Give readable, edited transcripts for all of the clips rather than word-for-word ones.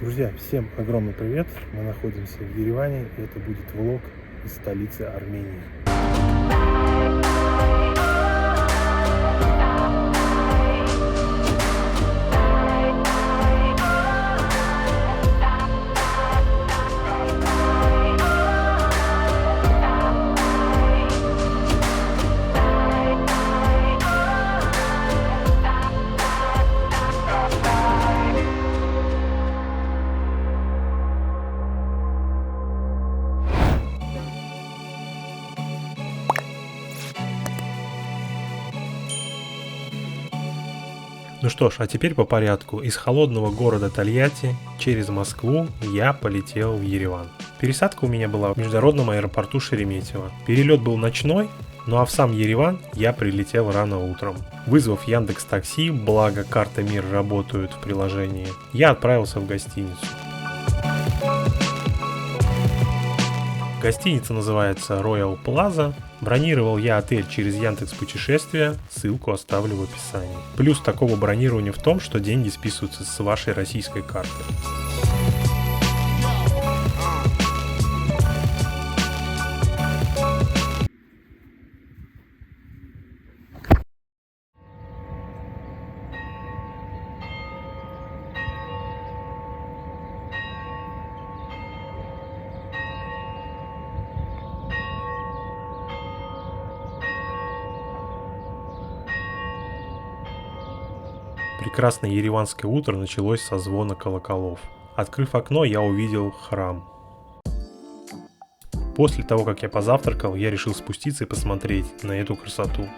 Друзья, всем огромный привет! Мы находимся в Ереване, и это будет влог из столицы Армении. Ну что ж, а теперь по порядку. Из холодного города Тольятти через Москву я полетел в Ереван. Пересадка у меня была в международном аэропорту Шереметьево. Перелет был ночной, ну а в сам Ереван я прилетел рано утром. Вызвав Яндекс.Такси, благо карта Мир работают в приложении, я отправился в гостиницу. Гостиница называется Royal Plaza. Бронировал я отель через Яндекс.Путешествия, ссылку оставлю в описании. Плюс такого бронирования в том, что деньги списываются с вашей российской карты. Прекрасное ереванское утро началось со звона колоколов. Открыв окно, я увидел храм. После того, как я позавтракал, я решил спуститься и посмотреть на эту красоту.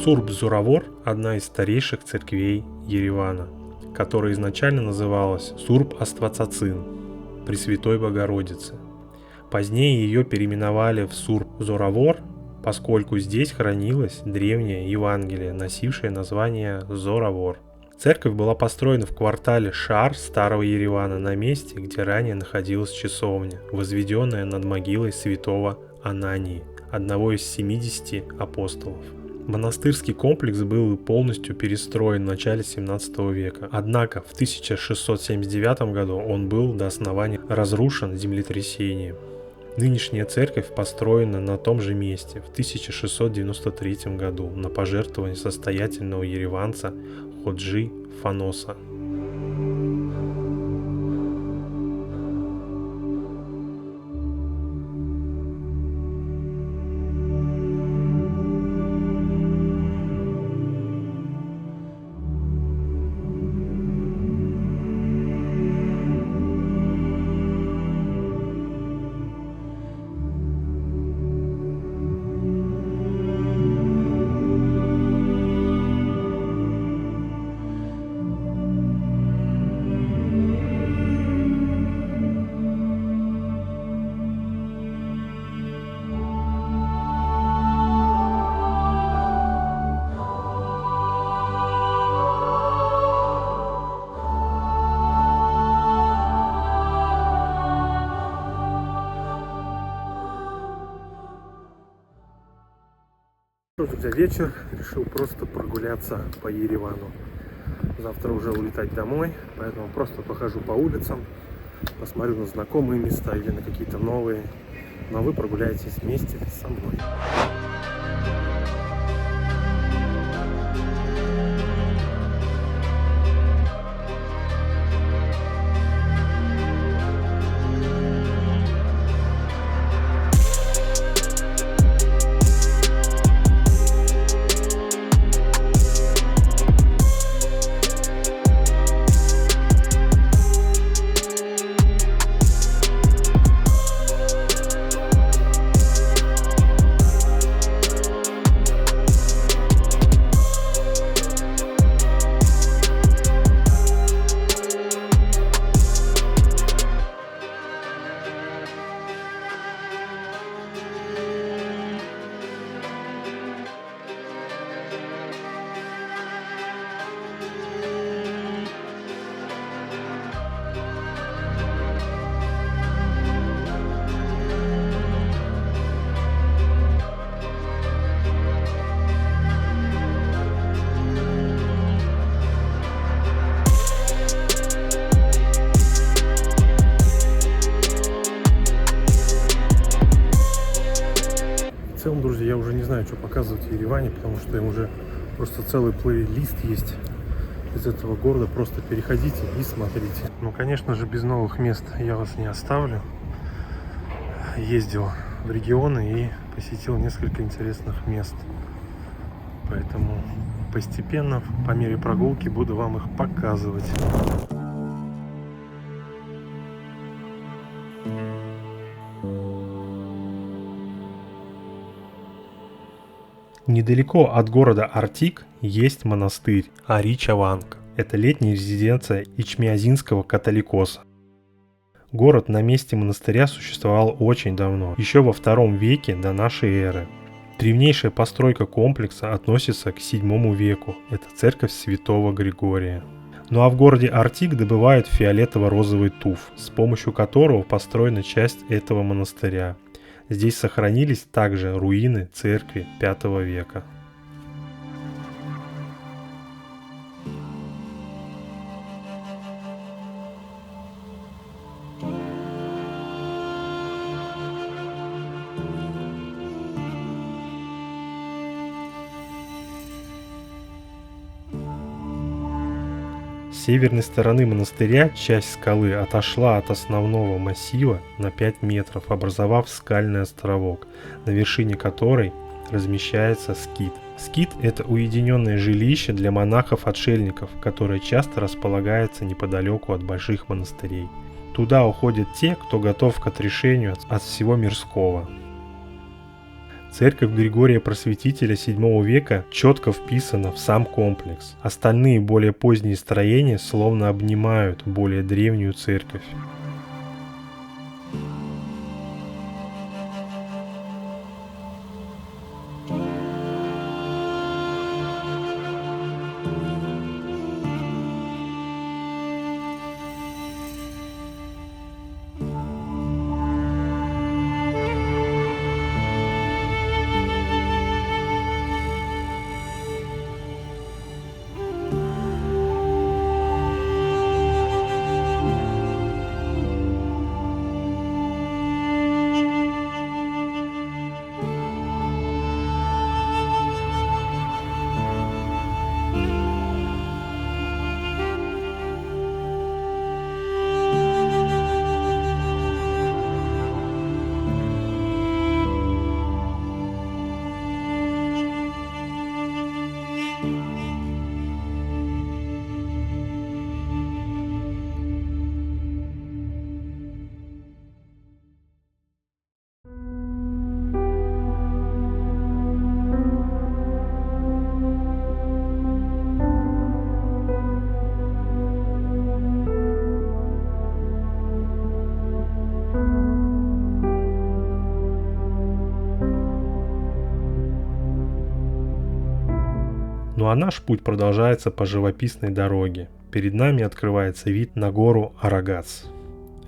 Сурб-Зуравор – одна из старейших церквей Еревана, которая изначально называлась Сурб-Аствацацин, Пресвятой Богородицы. Позднее ее переименовали в Сурб-Зоравор, поскольку здесь хранилось древнее Евангелие, носившее название Зоравор. Церковь была построена в квартале Шар Старого Еревана на месте, где ранее находилась часовня, возведенная над могилой святого Анании, одного из 70 апостолов. Монастырский комплекс был полностью перестроен в начале 17 века, однако в 1679 году он был до основания разрушен землетрясением. Нынешняя церковь построена на том же месте в 1693 году на пожертвование состоятельного ереванца Ходжи Фаноса. Друзья, вечер, решил просто прогуляться по Еревану. Завтра уже улетать домой, поэтому просто похожу по улицам, посмотрю на знакомые места или на какие-то новые. Но вы прогуляетесь вместе со мной. целом, друзья, я уже не знаю, что показывать в Ереване, потому что им уже просто целый плейлист есть из этого города. Просто переходите и смотрите. Ну, конечно же, без новых мест я вас не оставлю. Ездил в регионы и посетил несколько интересных мест. Поэтому постепенно, по мере прогулки, буду вам их показывать. Недалеко от города Артик есть монастырь Ари-Чаванг. Это летняя резиденция ичмиазинского католикоса. Город на месте монастыря существовал очень давно, еще во II веке до нашей эры. Древнейшая постройка комплекса относится к VII веку. Это церковь святого Григория. Ну а в городе Артик добывают фиолетово-розовый туф, с помощью которого построена часть этого монастыря. Здесь сохранились также руины церкви V века. С северной стороны монастыря часть скалы отошла от основного массива на 5 метров, образовав скальный островок, на вершине которой размещается скит. Скит – это уединенное жилище для монахов-отшельников, которое часто располагается неподалеку от больших монастырей. Туда уходят те, кто готов к отрешению от всего мирского. Церковь Григория Просветителя VII века четко вписана в сам комплекс. Остальные более поздние строения словно обнимают более древнюю церковь. Ну а наш путь продолжается по живописной дороге. Перед нами открывается вид на гору Арагац.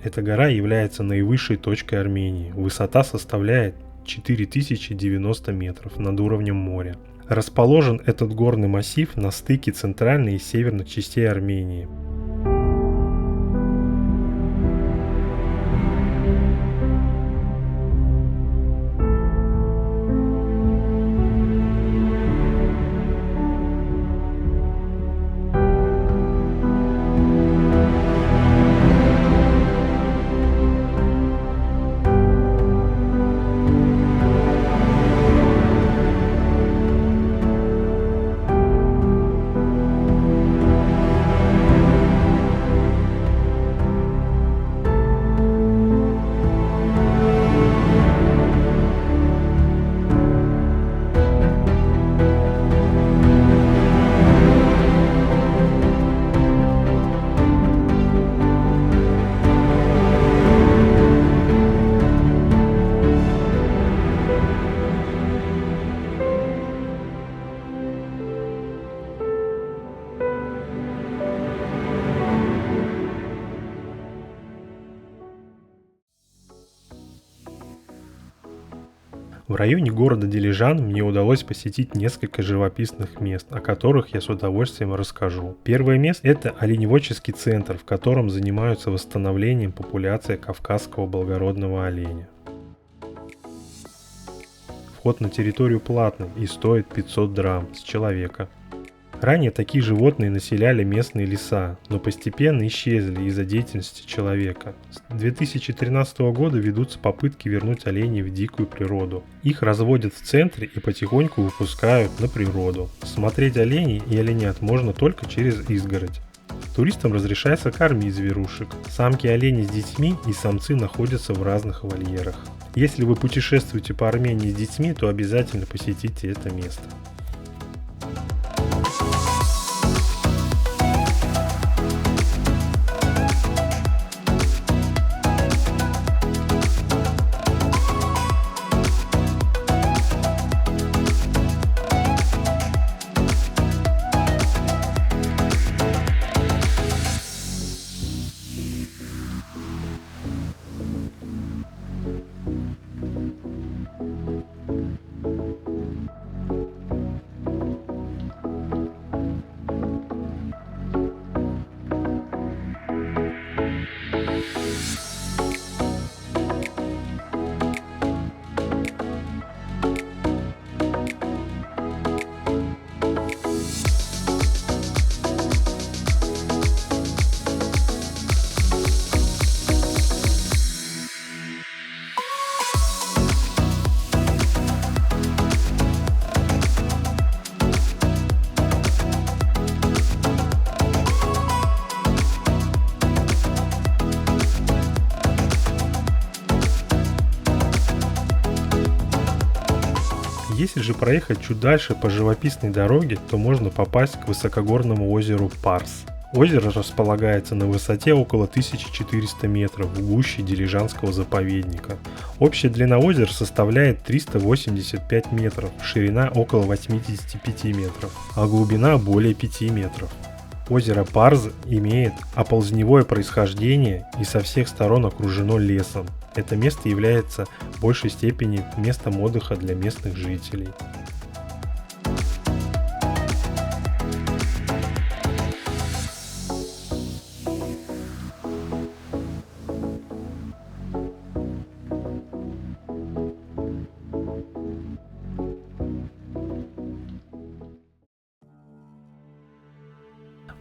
Эта гора является наивысшей точкой Армении. Высота составляет 4090 метров над уровнем моря. Расположен этот горный массив на стыке центральной и северных частей Армении. В районе города Дилижан мне удалось посетить несколько живописных мест, о которых я с удовольствием расскажу. Первое место – это оленеводческий центр, в котором занимаются восстановлением популяции кавказского благородного оленя. вход на территорию платный и стоит 500 драм с человека. Ранее такие животные населяли местные леса, но постепенно исчезли из-за деятельности человека. С 2013 года ведутся попытки вернуть оленей в дикую природу. Их разводят в центре и потихоньку выпускают на природу. Смотреть оленей и оленят можно только через изгородь. Туристам разрешается кормить зверушек. Самки оленей с детьми и самцы находятся в разных вольерах. Если вы путешествуете по Армении с детьми, то обязательно посетите это место. Если же проехать чуть дальше по живописной дороге, то можно попасть к высокогорному озеру Парс. Озеро располагается на высоте около 1400 метров в гуще Дилижанского заповедника. Общая длина озера составляет 385 метров, ширина около 85 метров, а глубина более 5 метров. Озеро Парс имеет оползневое происхождение и со всех сторон окружено лесом. Это место является в большей степени местом отдыха для местных жителей.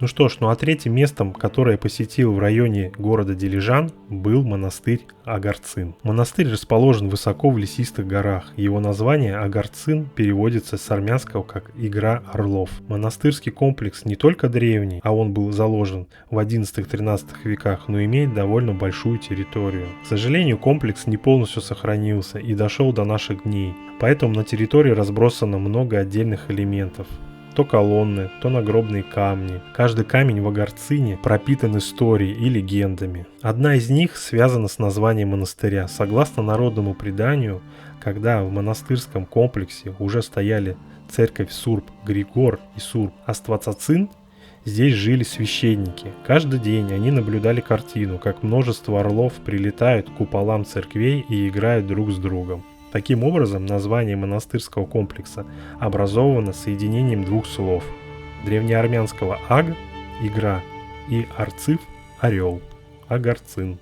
Ну что ж, а третьим местом, которое я посетил в районе города Дилижан, был монастырь Агарцин. Монастырь расположен высоко в лесистых горах. Его название Агарцин переводится с армянского как «Игра орлов». Монастырский комплекс не только древний, а он был заложен в XI-XIII веках, но имеет довольно большую территорию. К сожалению, комплекс не полностью сохранился и дошел до наших дней, поэтому на территории разбросано много отдельных элементов. То колонны, то нагробные камни. Каждый камень в Агарцине пропитан историей и легендами. Одна из них связана с названием монастыря. Согласно народному преданию, когда в монастырском комплексе уже стояли церковь Сурб-Григор и Сурб-Аствацацин, здесь жили священники. Каждый день они наблюдали картину, как множество орлов прилетают к куполам церквей и играют друг с другом. Таким образом, название монастырского комплекса образовано соединением двух слов – древнеармянского «аг» – «игра» и «арцив» – «орел» – «Агарцин».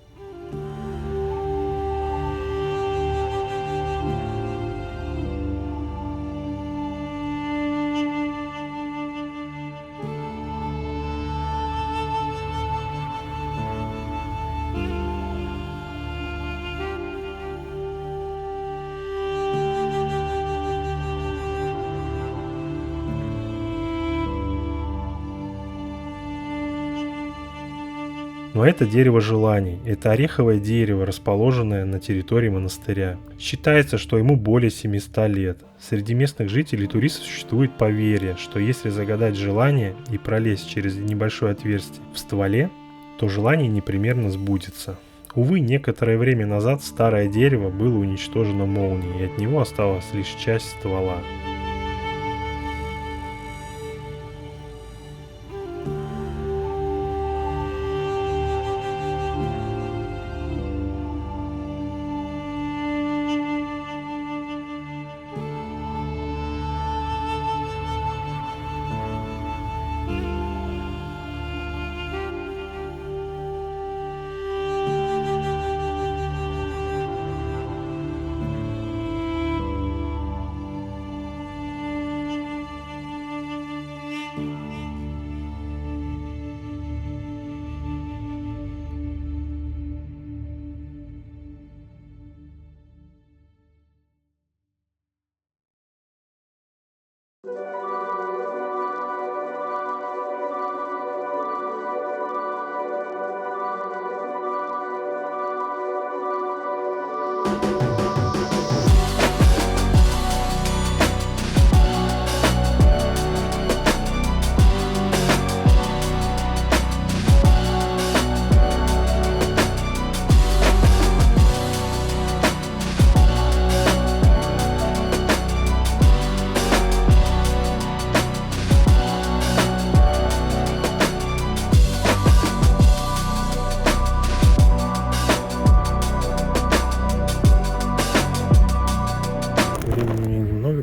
Но это дерево желаний. Это ореховое дерево, расположенное на территории монастыря. Считается, что ему более 700 лет. Среди местных жителей и туристов существует поверье, что если загадать желание и пролезть через небольшое отверстие в стволе, то желание непременно сбудется. Увы, некоторое время назад старое дерево было уничтожено молнией, и от него осталась лишь часть ствола.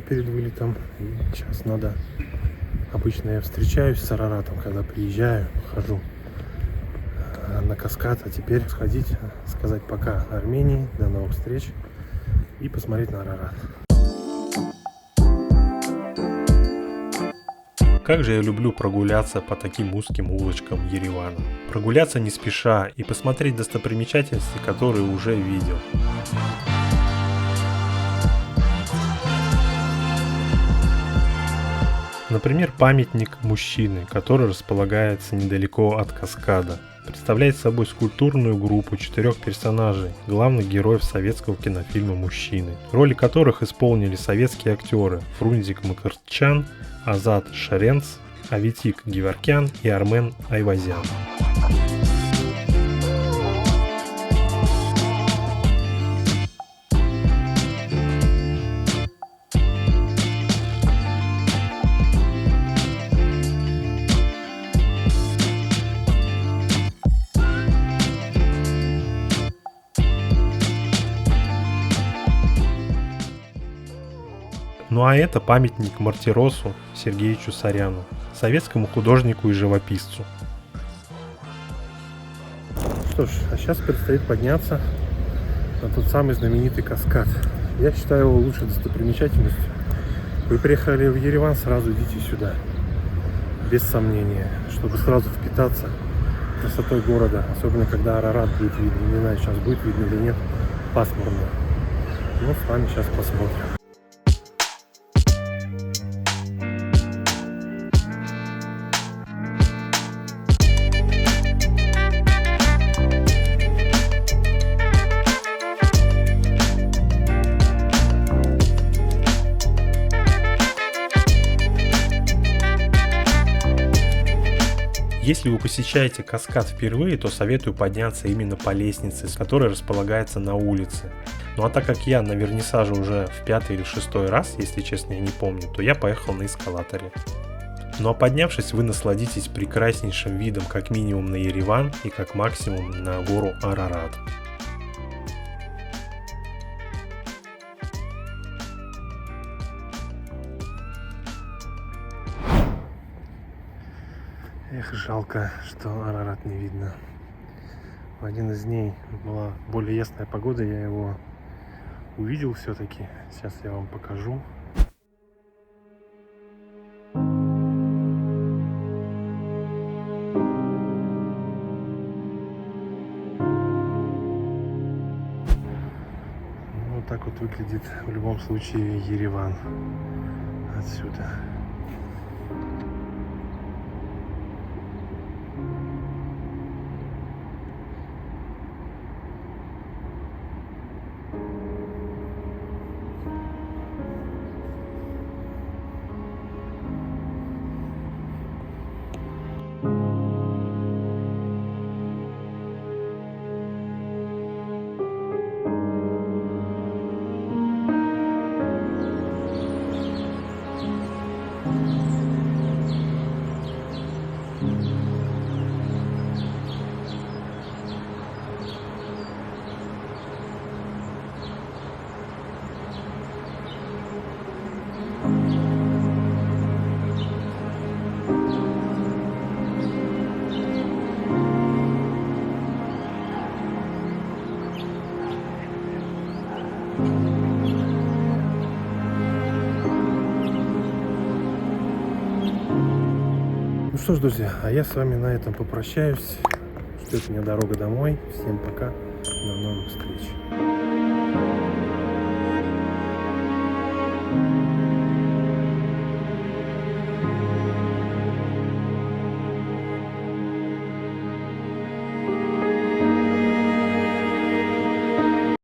перед вылетом. И сейчас надо... Обычно я встречаюсь с Араратом, когда приезжаю, хожу на каскад. А теперь сходить, сказать пока Армении, до новых встреч и посмотреть на Арарат. Как же я люблю прогуляться по таким узким улочкам Еревана. Прогуляться не спеша и посмотреть достопримечательности, которые уже видел. Например, памятник мужчины, который располагается недалеко от каскада. Представляет собой скульптурную группу 4 персонажей, главных героев советского кинофильма «Мужчины», роли которых исполнили советские актеры Фрунзик Макарчан, Азат Шаренц, Аветик Геворкян и Армен Айвазян. Ну а это памятник Мартиросу Сергеевичу Саряну, советскому художнику и живописцу. Что ж, а сейчас предстоит подняться на тот самый знаменитый каскад. Я считаю его лучшей достопримечательностью. Вы приехали в Ереван, сразу идите сюда, без сомнения, чтобы сразу впитаться красотой города, особенно когда Арарат будет видно. Не знаю, сейчас будет видно или нет, пасмурно. Ну, с вами сейчас посмотрим. Если вы посещаете каскад впервые, то советую подняться именно по лестнице, которая располагается на улице. Ну а так как я на вернисаже уже в 5-й или 6-й раз, если честно я не помню, то я поехал на эскалаторе. Ну а поднявшись, вы насладитесь прекраснейшим видом как минимум на Ереван и как максимум на гору Арарат. Эх, жалко, что Арарат не видно. В один из дней была более ясная погода, я его увидел все-таки. Сейчас я вам покажу. Вот так вот выглядит в любом случае Ереван отсюда. Ну что ж, друзья, а я с вами на этом попрощаюсь. Ждет меня дорога домой. Всем пока.